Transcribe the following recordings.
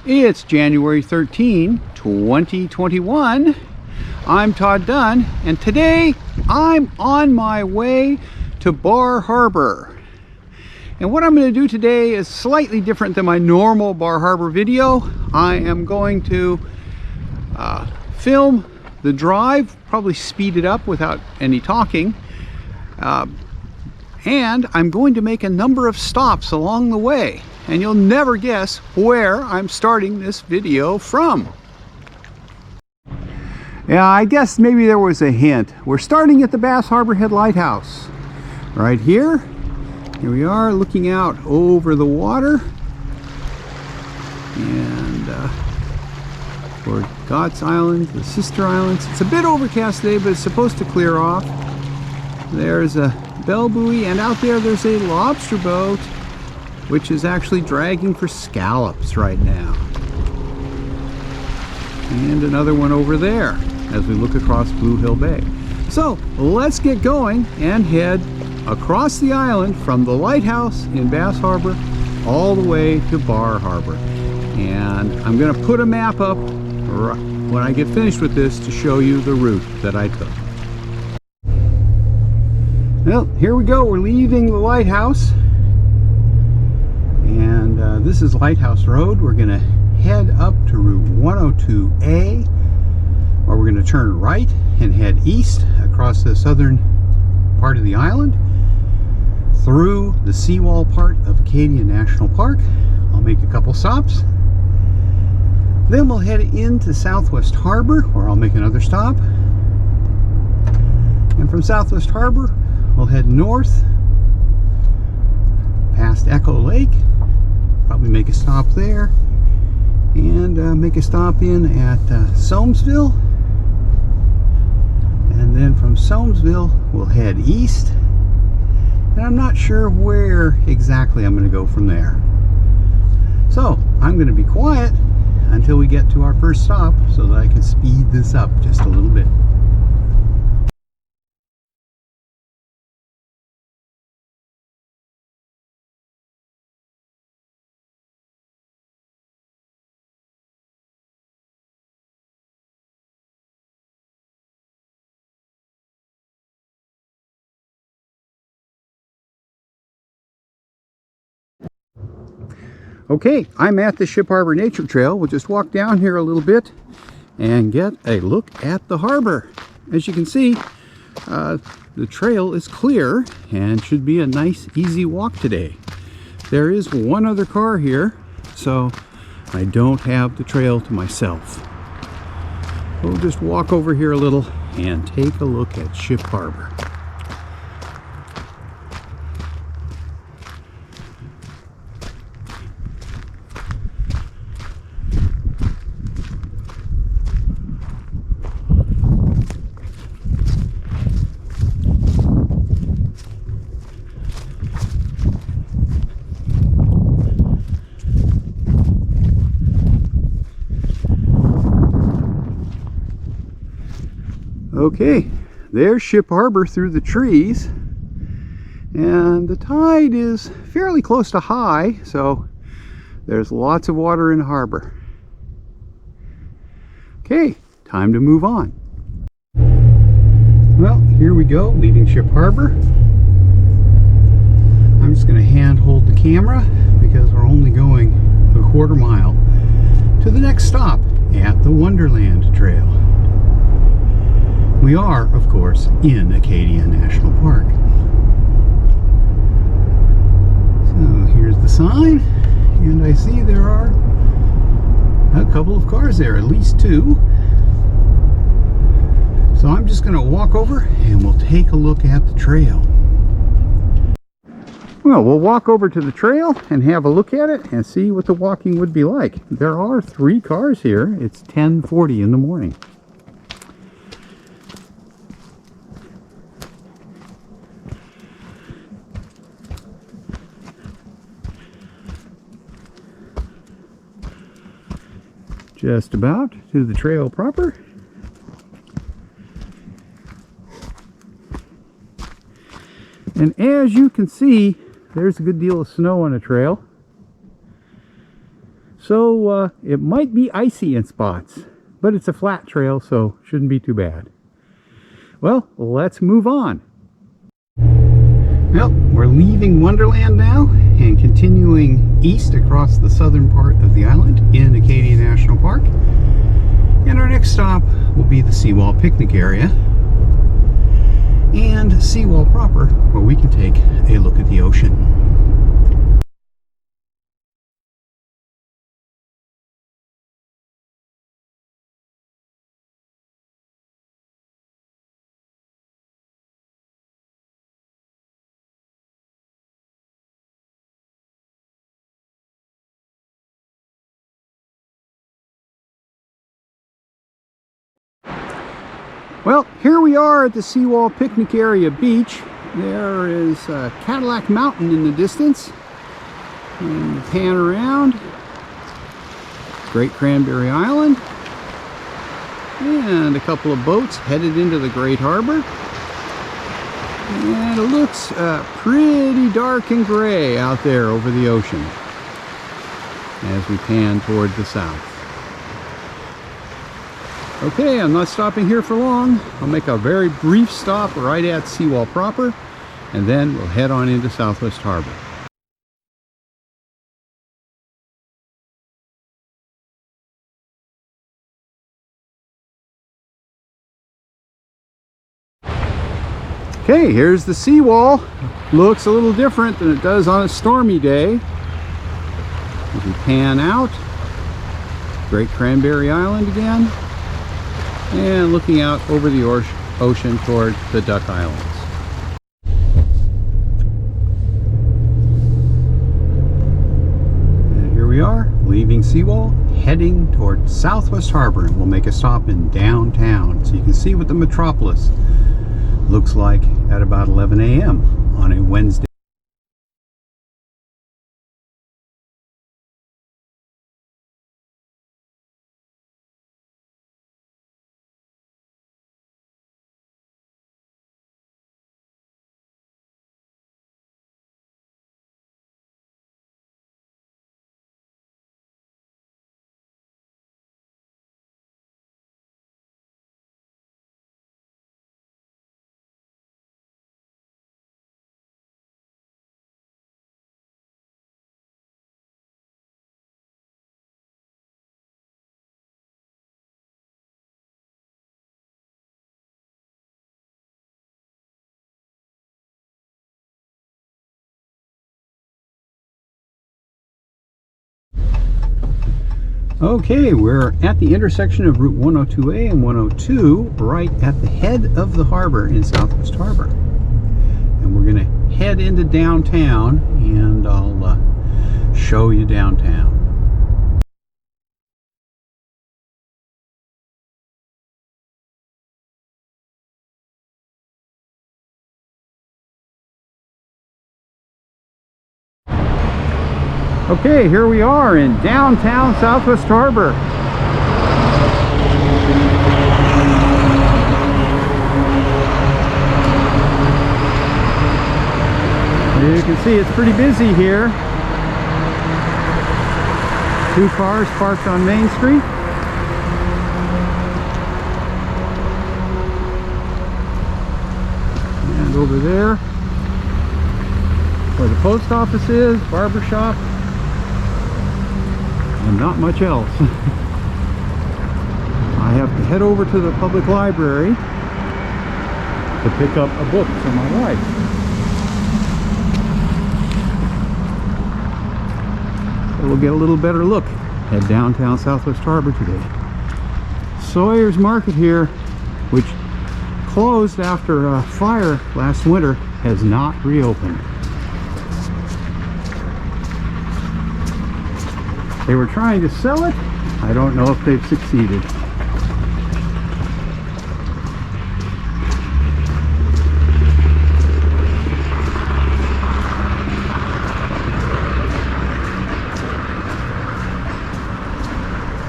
It's January 13, 2021. I'm Todd Dunn, and today I'm on my way to Bar Harbor. And what I'm going to do today is slightly different than my normal Bar Harbor video. I am going to film the drive, probably speed it up without any talking. And I'm going to make a number of stops along the way. And you'll never guess where I'm starting this video from. Yeah, I guess maybe there was a hint. We're starting at the Bass Harbor Head Lighthouse. Right here. Here we are looking out over the water. And toward God's Island, the sister islands. It's a bit overcast today, but it's supposed to clear off. There's a bell buoy, and out there there's a lobster boat, which is actually dragging for scallops right now. And another one over there as we look across Blue Hill Bay. So let's get going and head across the island from the lighthouse in Bass Harbor all the way to Bar Harbor. And I'm going to put a map up when I get finished with this to show you the route that I took. Well, here we go. We're leaving the lighthouse. And this is Lighthouse Road. We're going to head up to Route 102A, where we're going to turn right and head east across the southern part of the island through the Seawall part of Acadia National Park. I'll make a couple stops. Then we'll head into Southwest Harbor, where I'll make another stop. And from Southwest Harbor, we'll head north past Eagle Lake, probably make a stop there, and make a stop in at Somesville. And then from Somesville, we'll head east. And I'm not sure where exactly I'm going to go from there. So I'm going to be quiet until we get to our first stop so that I can speed this up just a little bit. Okay, I'm at the Ship Harbor Nature Trail. We'll just walk down here a little bit and get a look at the harbor. As you can see, the trail is clear and should be a nice, easy walk today. There is one other car here, so I don't have the trail to myself. We'll just walk over here a little and take a look at Ship Harbor. Okay, there's Ship Harbor through the trees, and the tide is fairly close to high, so there's lots of water in the harbor. Okay, time to move on. Well, here we go, leaving Ship Harbor. I'm just going to hand hold the camera because we're only going a quarter mile to the next stop at the Wonderland Trail. We are, of course, in Acadia National Park. So here's the sign, and I see there are a couple of cars there, at least two. So I'm just going to walk over and we'll take a look at the trail. Well, we'll walk over to the trail and have a look at it and see what the walking would be like. There are 3 cars here. It's 10:40 in the morning. Just about to the trail proper. And as you can see, there's a good deal of snow on the trail. So it might be icy in spots, but it's a flat trail, so shouldn't be too bad. Well, let's move on. Well, we're leaving Wonderland now and continuing east across the southern part of the island in Acadia National Park. And our next stop will be the Seawall picnic area and Seawall proper, where we can take a look at the ocean. Well, here we are at the Seawall picnic area beach. There is Cadillac Mountain in the distance. And pan around. Great Cranberry Island. And a couple of boats headed into the Great Harbor. And it looks pretty dark and gray out there over the ocean as we pan toward the south. Okay, I'm not stopping here for long. I'll make a very brief stop right at Seawall proper, and then we'll head on into Southwest Harbor. Okay, here's the Seawall. Looks a little different than it does on a stormy day. As we pan out, Great Cranberry Island again. And looking out over the ocean toward the Duck Islands. And here we are, leaving Seawall, heading toward Southwest Harbor, and we'll make a stop in downtown so you can see what the metropolis looks like at about 11 a.m. on a Wednesday. Okay, we're at the intersection of Route 102A and 102, right at the head of the harbor in Southwest Harbor. And we're going to head into downtown, and I'll show you downtown. Okay, here we are in downtown Southwest Harbor. You can see it's pretty busy here. 2 cars parked on Main Street. And over there, where the post office is, barber shop. And not much else. I have to head over to the public library to pick up a book for my wife. So we'll get a little better look at downtown Southwest Harbor today. Sawyer's Market here, which closed after a fire last winter, has not reopened. They were trying to sell it. I don't know if they've succeeded.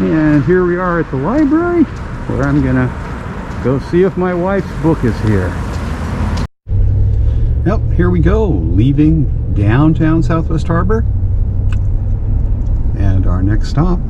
And here we are at the library, where I'm gonna go see if my wife's book is here. Well, here we go, leaving downtown Southwest Harbor. And our next next stop.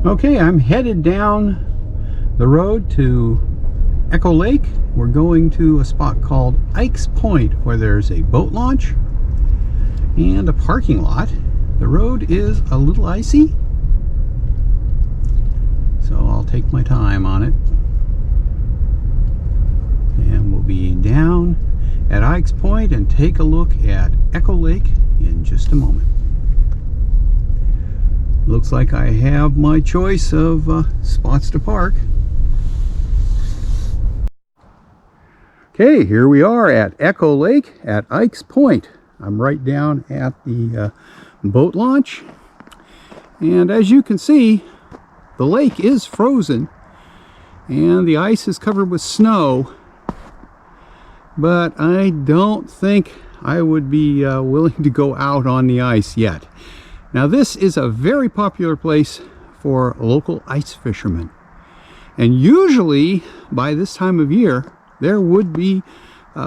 Okay, I'm headed down the road to Echo Lake. We're going to a spot called Ike's Point, where there's a boat launch and a parking lot. The road is a little icy, so I'll take my time on it. And we'll be down at Ike's Point and take a look at Echo Lake in just a moment. Looks like I have my choice of spots to park. Okay, here we are at Echo Lake at Ike's Point. I'm right down at the boat launch. And as you can see, the lake is frozen and the ice is covered with snow. But I don't think I would be willing to go out on the ice yet. Now, this is a very popular place for local ice fishermen. And usually, by this time of year, there would be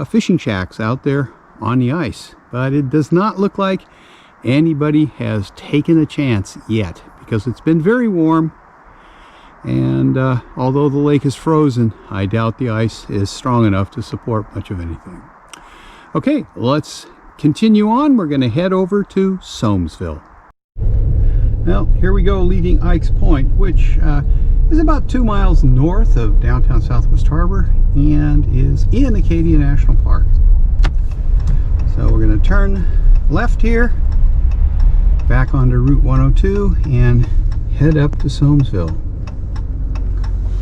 fishing shacks out there on the ice. But it does not look like anybody has taken a chance yet, because it's been very warm. And although the lake is frozen, I doubt the ice is strong enough to support much of anything. Okay, let's continue on. We're going to head over to Somesville. Well, here we go, leaving Ike's Point, which is about 2 miles north of downtown Southwest Harbor and is in Acadia National Park. So we're going to turn left here, back onto Route 102, and head up to Somesville,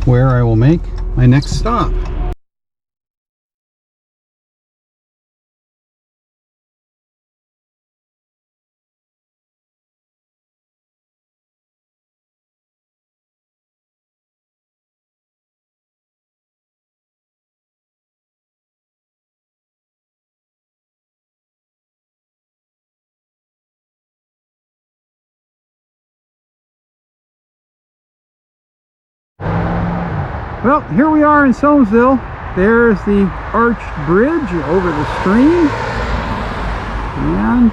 where I will make my next stop. Well, here we are in Somesville. There's the arched bridge over the stream and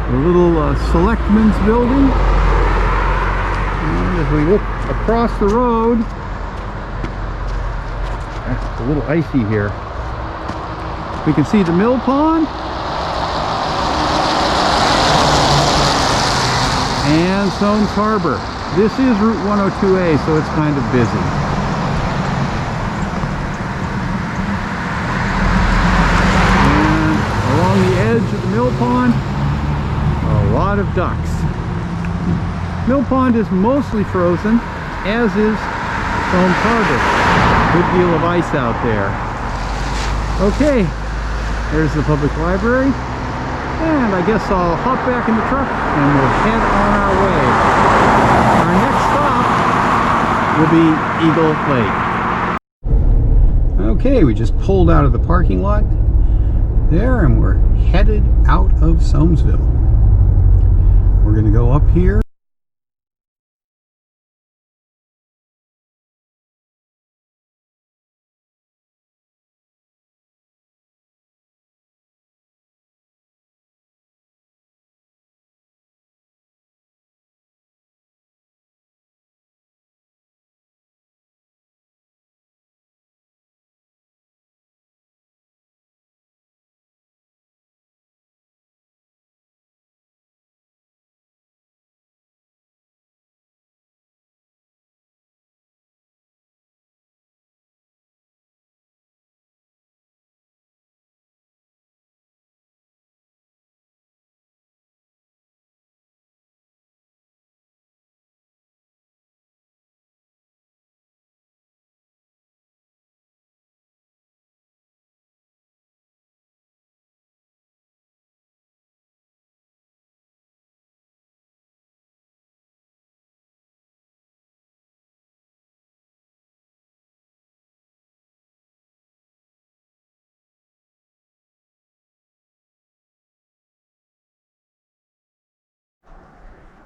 the little selectmen's building. And as we look across the road, it's a little icy here. We can see the mill pond and Somes Harbor. This is Route 102A, so it's kind of busy. Of the mill pond, a lot of ducks. Mill pond is mostly frozen, as is Somes Harbor. Good deal of ice out there. Okay, there's the public library, and I guess I'll hop back in the truck and we'll head on our way. Our next stop will be Eagle Lake. Okay, we just pulled out of the parking lot there and we're headed out of Somesville. We're going to go up here.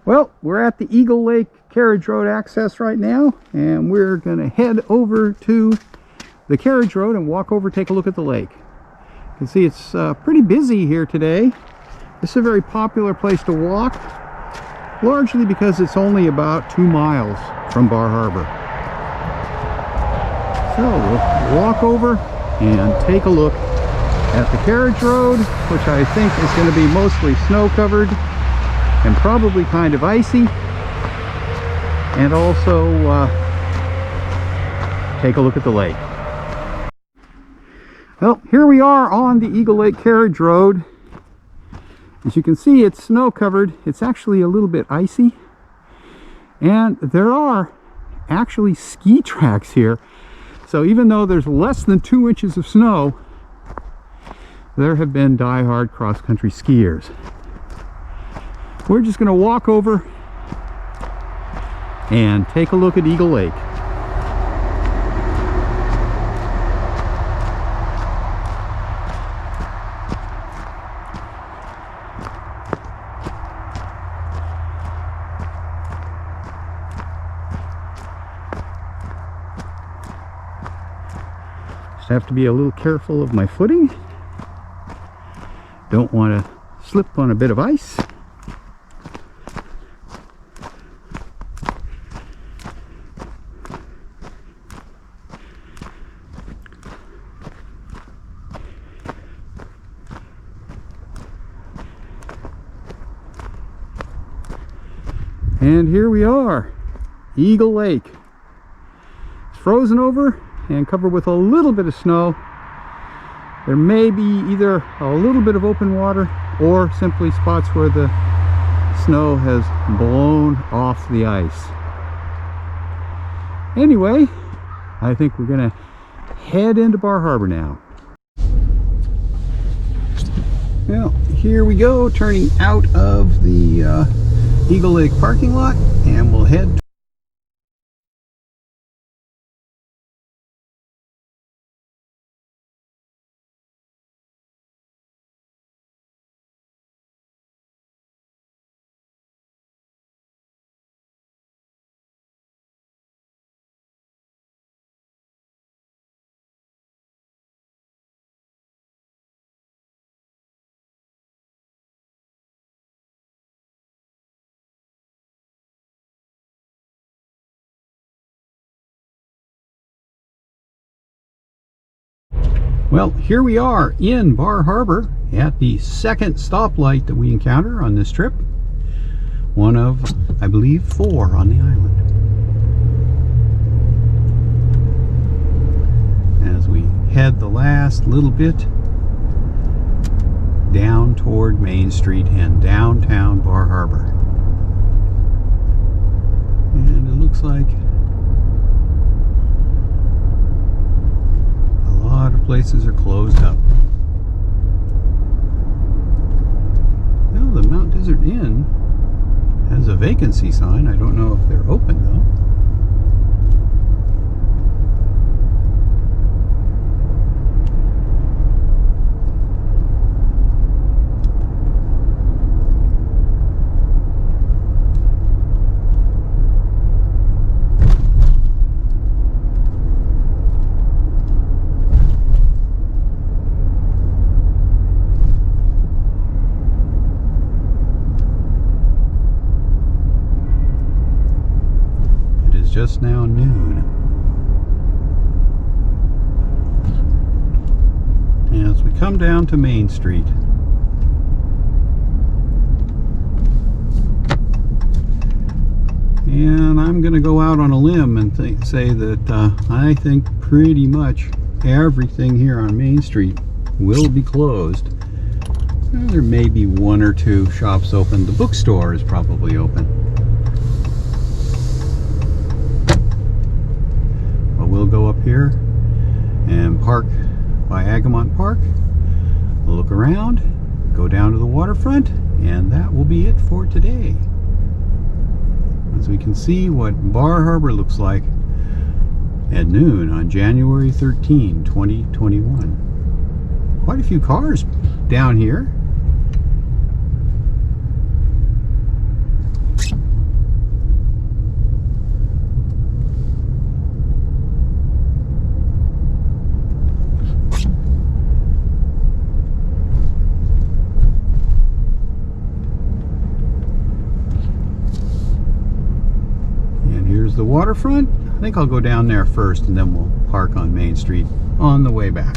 Well, we're at the Eagle Lake Carriage Road access right now, and we're going to head over to the carriage road and walk over, take a look at the lake. You can see it's pretty busy here today. This is a very popular place to walk, largely because it's only about 2 miles from Bar Harbor. So we'll walk over and take a look at the carriage road, which I think is going to be mostly snow covered and probably kind of icy, and also take a look at the lake. Well, here we are on the Eagle Lake Carriage Road. As you can see, it's snow covered. It's actually a little bit icy, and there are actually ski tracks here. So even though there's less than 2 inches of snow, there have been die-hard cross-country skiers. We're just going to walk over and take a look at Eagle Lake. Just have to be a little careful of my footing. Don't want to slip on a bit of ice. And here we are, Eagle Lake. It's frozen over and covered with a little bit of snow. There may be either a little bit of open water or simply spots where the snow has blown off the ice. Anyway, I think we're gonna head into Bar Harbor now. Well, here we go, turning out of the Eagle Lake parking lot, and we'll head Well, here we are in Bar Harbor at the second stoplight that we encounter on this trip. One of, I believe, 4 on the island. As we head the last little bit down toward Main Street and downtown Bar Harbor. And it looks like a lot of places are closed up. Well, the Mount Desert Inn has a vacancy sign. I don't know if they're open though. Just now noon. As we come down to Main Street, and I'm going to go out on a limb and say that I think pretty much everything here on Main Street will be closed. There may be 1 or 2 shops open. The bookstore is probably open. We'll go up here and park by Agamont Park, look around, go down to the waterfront, and that will be it for today. As we can see what Bar Harbor looks like at noon on January 13, 2021. Quite a few cars down here. the waterfront. I think I'll go down there first and then we'll park on Main Street on the way back.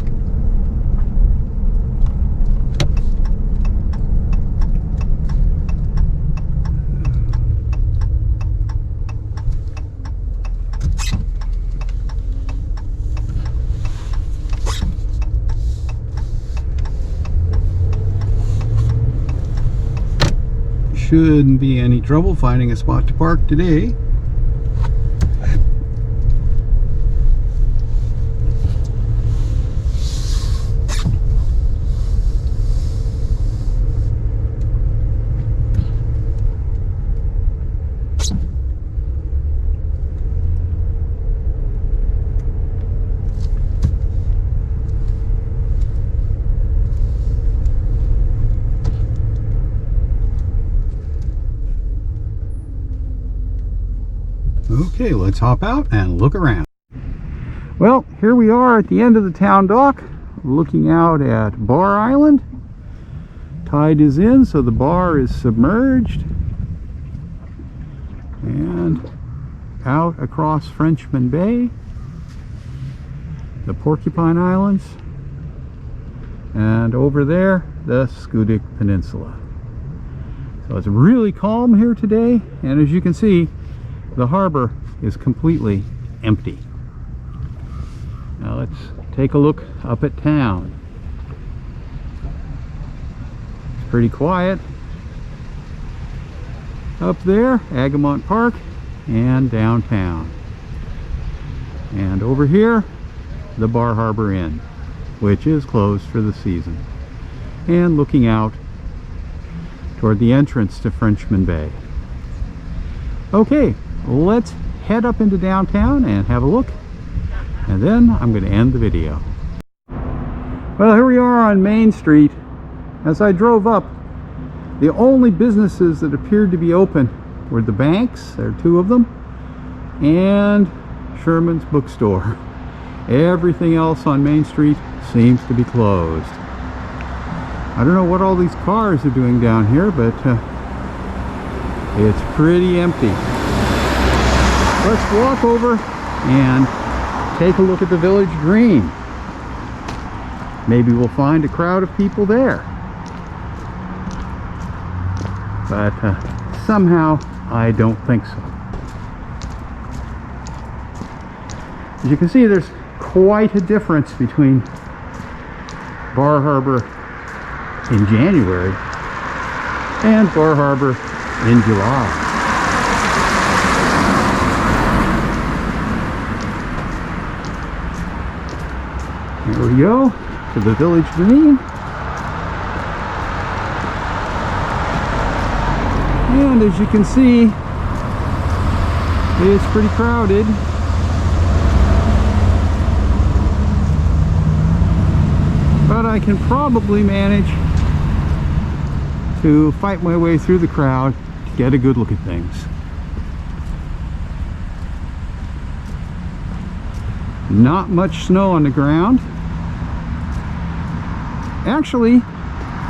Shouldn't be any trouble finding a spot to park today. Okay, let's hop out and look around. Well, here we are at the end of the town dock, looking out at Bar Island. Tide is in, so the bar is submerged. And out across Frenchman Bay, the Porcupine Islands, and over there, the Schoodic Peninsula. So it's really calm here today, and as you can see, the harbor is completely empty. Now let's take a look up at town. It's pretty quiet. Up there, Agamont Park and downtown. And over here, the Bar Harbor Inn, which is closed for the season. And looking out toward the entrance to Frenchman Bay. Okay, let's head up into downtown and have a look, and then I'm going to end the video. Well, here we are on Main Street. As I drove up, the only businesses that appeared to be open were the banks, there are two of them, and Sherman's bookstore. Everything else on Main Street seems to be closed. I don't know what all these cars are doing down here, but it's pretty empty. Let's walk over and take a look at the village green. Maybe we'll find a crowd of people there. But somehow I don't think so. As you can see, there's quite a difference between Bar Harbor in January and Bar Harbor in July. There we go, to the village green. And as you can see, it's pretty crowded. But I can probably manage to fight my way through the crowd to get a good look at things. Not much snow on the ground. Actually,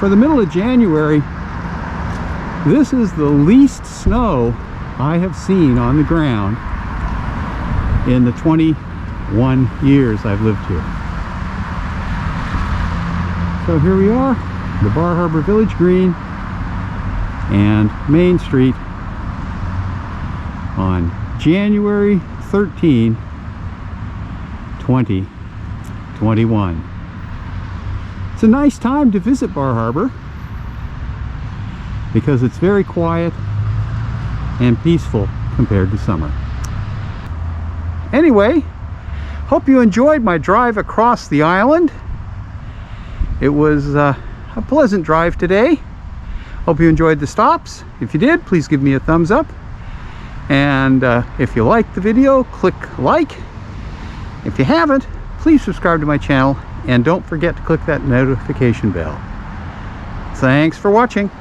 for the middle of January, this is the least snow I have seen on the ground in the 21 years I've lived here. So here we are, the Bar Harbor Village Green and Main Street on January 13, 2021. It's a nice time to visit Bar Harbor because it's very quiet and peaceful compared to summer. Anyway, hope you enjoyed my drive across the island. It was a pleasant drive today. Hope you enjoyed the stops. If you did, please give me a thumbs up. And if you liked the video, click like. If you haven't, please subscribe to my channel and don't forget to click that notification bell. Thanks for watching.